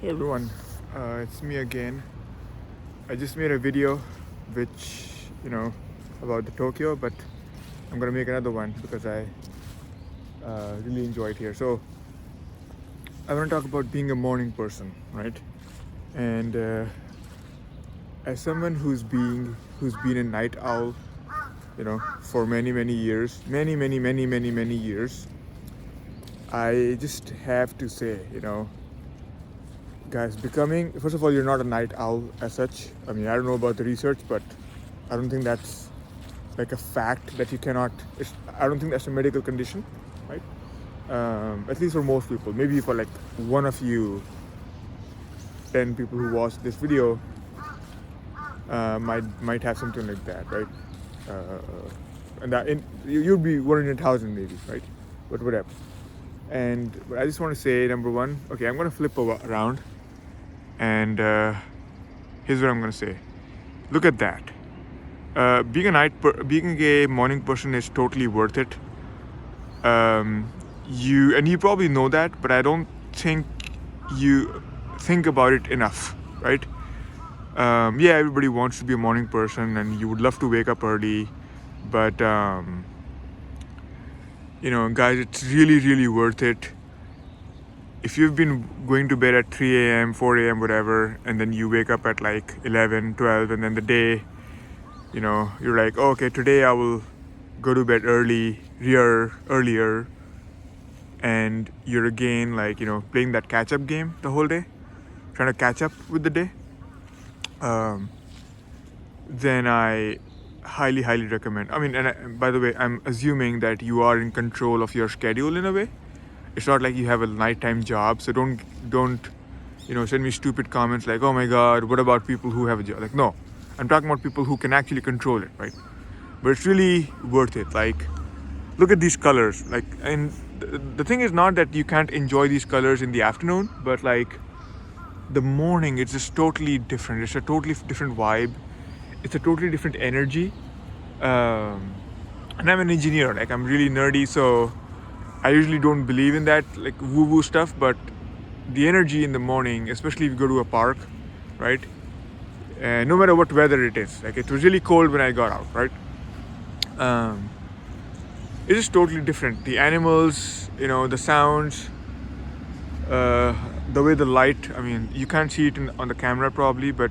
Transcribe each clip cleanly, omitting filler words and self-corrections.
Hey everyone, it's me again. I just made a video which, about the Tokyo, but I'm gonna make another one because I really enjoy it here. So I want to talk about being a morning person, right? And as someone who's been a night owl, for many years, many years, I just have to say, guys, becoming, first of all, you're not a night owl as such. I mean, I don't know about the research, but I don't think that's like a fact that you cannot, I don't think that's a medical condition, right? At least for most people. Maybe for like one of you 10 people who watch this video might have something like that, right? And that you'd be 1 in 1,000 maybe, right? But whatever. But I just want to say, number one, okay, I'm gonna flip around, and here's what I'm gonna say. Look at that. Being a morning person is totally worth it. You probably know that, but I don't think you think about it enough, right? Yeah, everybody wants to be a morning person, and you would love to wake up early, but guys, it's really worth it. If you've been going to bed at 3 a.m., 4 a.m., whatever, and then you wake up at like 11, 12, and then the day, you're like, oh, okay, today I will go to bed earlier, and you're again like, playing that catch-up game the whole day, trying to catch up with the day, then I highly recommend. I mean, by the way, I'm assuming that you are in control of your schedule in a way. It's not like you have a nighttime job, so don't send me stupid comments like, oh my god, what about people who have a job? Like, no, I'm talking about people who can actually control it, right? But it's really worth it. Like, look at these colors. Like, and the thing is not that you can't enjoy these colors in the afternoon, but like the morning, it's just totally different. It's a totally different vibe. It's a totally different energy. And I'm an engineer. Like, I'm really nerdy, so I usually don't believe in that like woo-woo stuff, but the energy in the morning, especially if you go to a park, right? No matter what weather it is, like it was really cold when I got out, right? It is totally different. The animals, the sounds, the way the light. I mean, you can't see it on the camera probably, but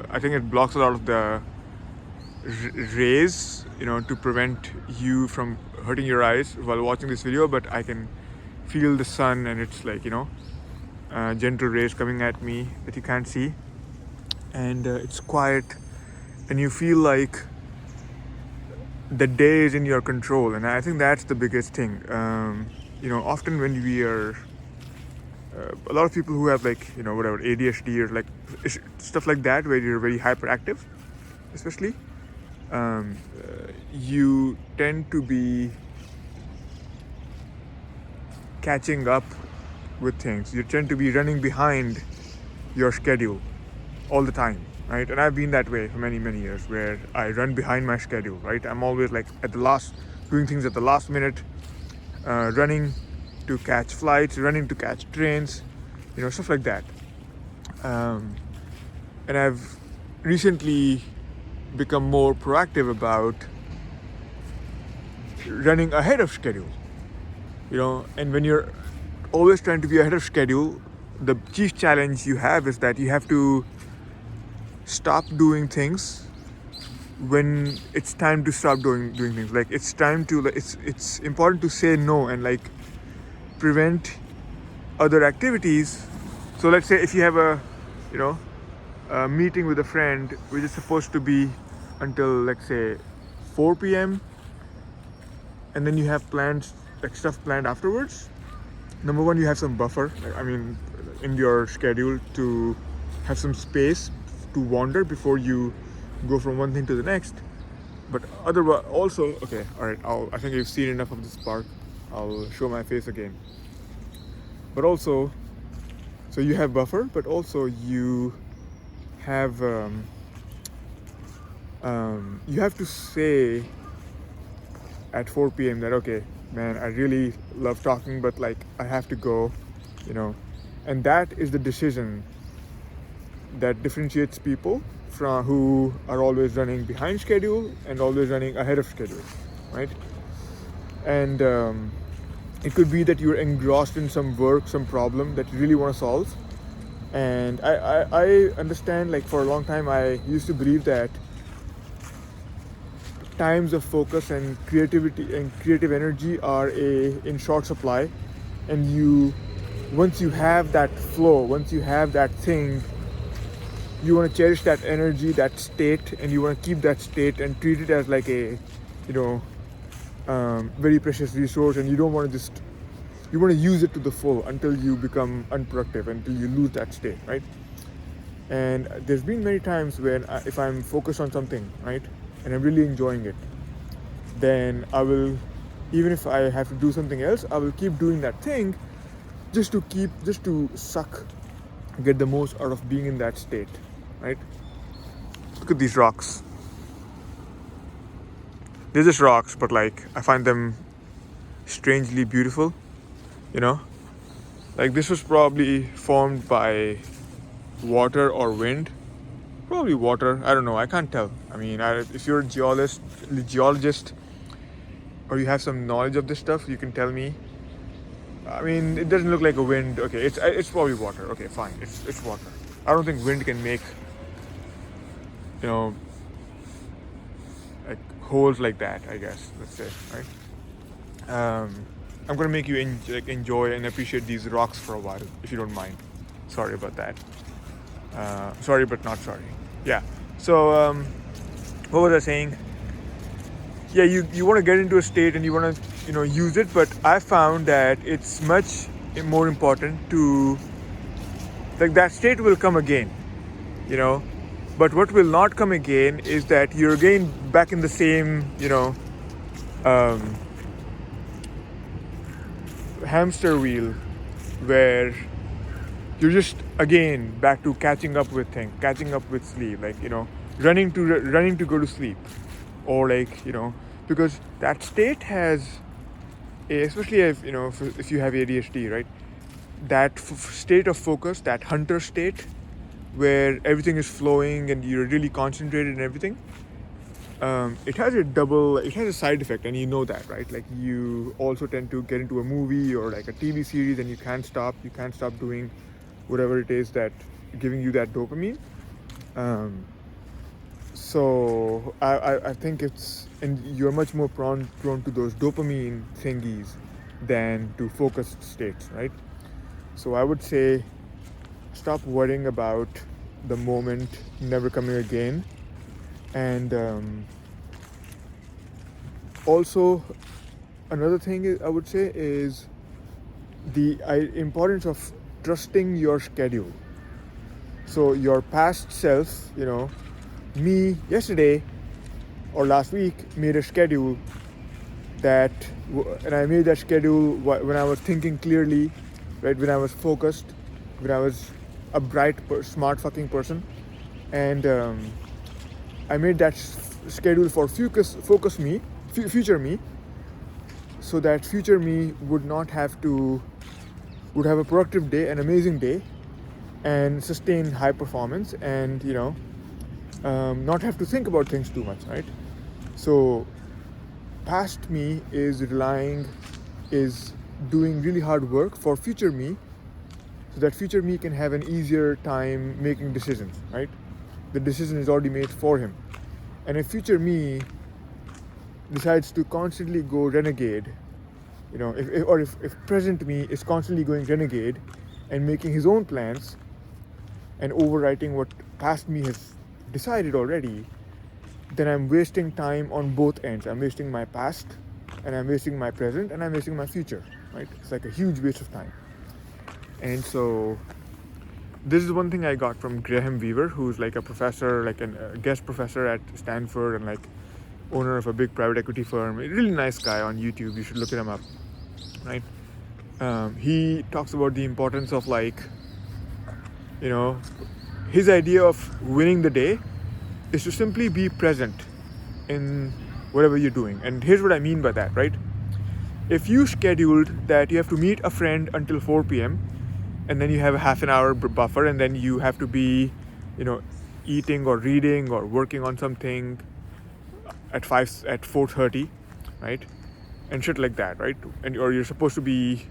I think it blocks a lot of the rays, to prevent you from hurting your eyes while watching this video. But I can feel the sun, and it's like gentle rays coming at me that you can't see, and it's quiet, and you feel like the day is in your control. And I think that's the biggest thing. Often when we are a lot of people who have like whatever ADHD or like stuff like that, where you're very hyperactive, especially, you tend to be catching up with things. You tend to be running behind your schedule all the time, right? And I've been that way for many years, where I run behind my schedule, right? I'm always like doing things at the last minute, running to catch flights, running to catch trains, stuff like that. And I've recently become more proactive about running ahead of schedule, and when you're always trying to be ahead of schedule, the chief challenge you have is that you have to stop doing things when it's time to stop doing things. Like, it's time to, it's important to say no and like prevent other activities. So let's say if you have a meeting with a friend which is supposed to be until, let's say, 4 p.m., and then you have plans, like stuff planned afterwards. Number one, you have some buffer, in your schedule, to have some space to wander before you go from one thing to the next. But otherwise, also, okay, all right, I think you've seen enough of this park. I'll show my face again. But also, so you have buffer, but also you have you have to say at 4 p.m. that, okay, man, I really love talking, but like I have to go, And that is the decision that differentiates people from who are always running behind schedule and always running ahead of schedule, right? And it could be that you're engrossed in some work, some problem that you really want to solve. And I understand, like, for a long time I used to believe that times of focus and creativity and creative energy are in short supply, and once you have that flow, once you have that thing, you want to cherish that energy, that state, and you want to keep that state and treat it as like a, you know, very precious resource, and you don't want to just, you want to use it to the full until you become unproductive, until you lose that state, right? And there's been many times when if I'm focused on something, right, and I'm really enjoying it, then I will, even if I have to do something else, I will keep doing that thing just to get the most out of being in that state, right? Look at these rocks. They're just rocks, but like I find them strangely beautiful, you know? Like this was probably formed by water or wind. Probably water, I don't know, I can't tell. I mean, if you're a geologist, or you have some knowledge of this stuff, you can tell me. I mean, it doesn't look like a wind. Okay, it's probably water. Okay, fine, it's water. I don't think wind can make, you know, like holes like that, I guess, let's say, right? I'm gonna make you enjoy and appreciate these rocks for a while, if you don't mind. Sorry about that. Sorry, but not sorry. Yeah. So, what was I saying? Yeah, you want to get into a state and you want to, you know, use it, but I found that it's much more important to, like, that state will come again, you know, but what will not come again is that you're again back in the same, you know, hamster wheel where you're just again back to catching up with things, catching up with sleep, like, you know, running to go to sleep, or like, you know, because that state has especially if, you know, if you have ADHD, right, that state of focus, that hunter state where everything is flowing and you're really concentrated and everything, it has a side effect, and you know that, right? Like, you also tend to get into a movie or like a TV series and you can't stop doing whatever it is that giving you that dopamine. So I think and you're much more prone to those dopamine thingies than to focused states, right? So I would say stop worrying about the moment never coming again. And also another thing I would say is the importance of trusting your schedule. So your past self, you know, me yesterday or last week made a schedule and I made that schedule when I was thinking clearly, right? When I was focused, when I was a bright, smart fucking person, and I made that schedule for future me, so that future me would have a productive day, an amazing day, and sustain high performance, and, you know, not have to think about things too much, right? So past me is doing really hard work for future me, so that future me can have an easier time making decisions, right? The decision is already made for him. And if future me decides to constantly go renegade, you know, if present me is constantly going renegade and making his own plans and overwriting what past me has decided already, then I'm wasting time on both ends. I'm wasting my past, and I'm wasting my present, and I'm wasting my future, right? It's like a huge waste of time. And so this is one thing I got from Graham Weaver, who's like a professor, like a guest professor at Stanford, and like owner of a big private equity firm. A really nice guy on YouTube. You should look him up, right? He talks about the importance of, like, you know, his idea of winning the day is to simply be present in whatever you're doing. And here's what I mean by that, right? If you scheduled that you have to meet a friend until 4 p.m. and then you have a half an hour buffer, and then you have to be, you know, eating or reading or working on something at 4:30, right? And shit like that, right? And or you're supposed to be,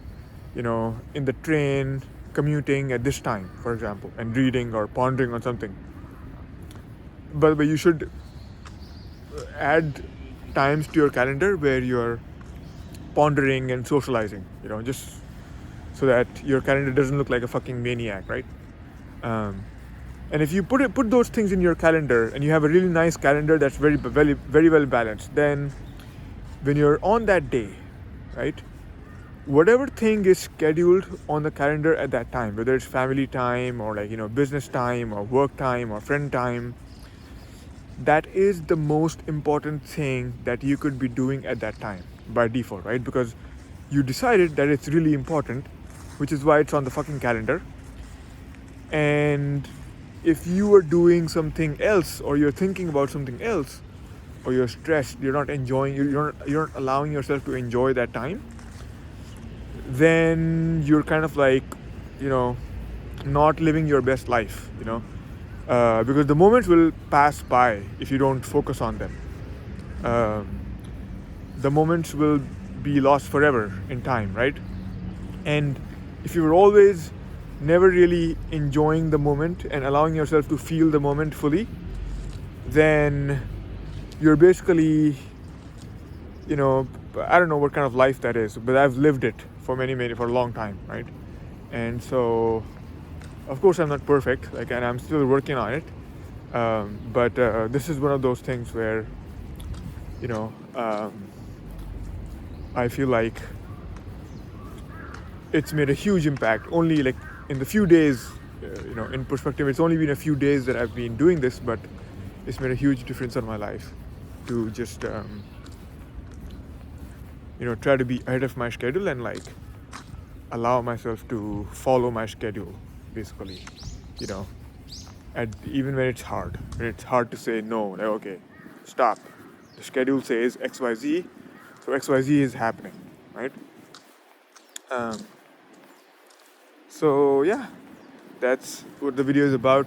you know, in the train commuting at this time, for example, and reading or pondering on something. But you should add times to your calendar where you're pondering and socializing, you know, just so that your calendar doesn't look like a fucking maniac, right? And if you put those things in your calendar, and you have a really nice calendar that's very well balanced, then when you're on that day, right, whatever thing is scheduled on the calendar at that time, whether it's family time or, like, you know, business time or work time or friend time, that is the most important thing that you could be doing at that time by default, right? Because you decided that it's really important, which is why it's on the fucking calendar. And if you are doing something else, or you're thinking about something else, or you're stressed, you're not enjoying, you're not allowing yourself to enjoy that time, then you're kind of like, you know, not living your best life, you know, because the moments will pass by if you don't focus on them. The moments will be lost forever in time, right? And if you were always never really enjoying the moment and allowing yourself to feel the moment fully, then you're basically, you know, I don't know what kind of life that is, but I've lived it for for a long time, right? And so, of course, I'm not perfect, like, and I'm still working on it. But this is one of those things where, you know, I feel like it's made a huge impact. Only, like, in the few days, you know, in perspective, it's only been a few days that I've been doing this, but it's made a huge difference on my life to just, you know, try to be ahead of my schedule and, like, allow myself to follow my schedule, basically, you know, even when it's hard, to say no, like, okay, stop. The schedule says XYZ, so XYZ is happening, right? So yeah, that's what the video is about.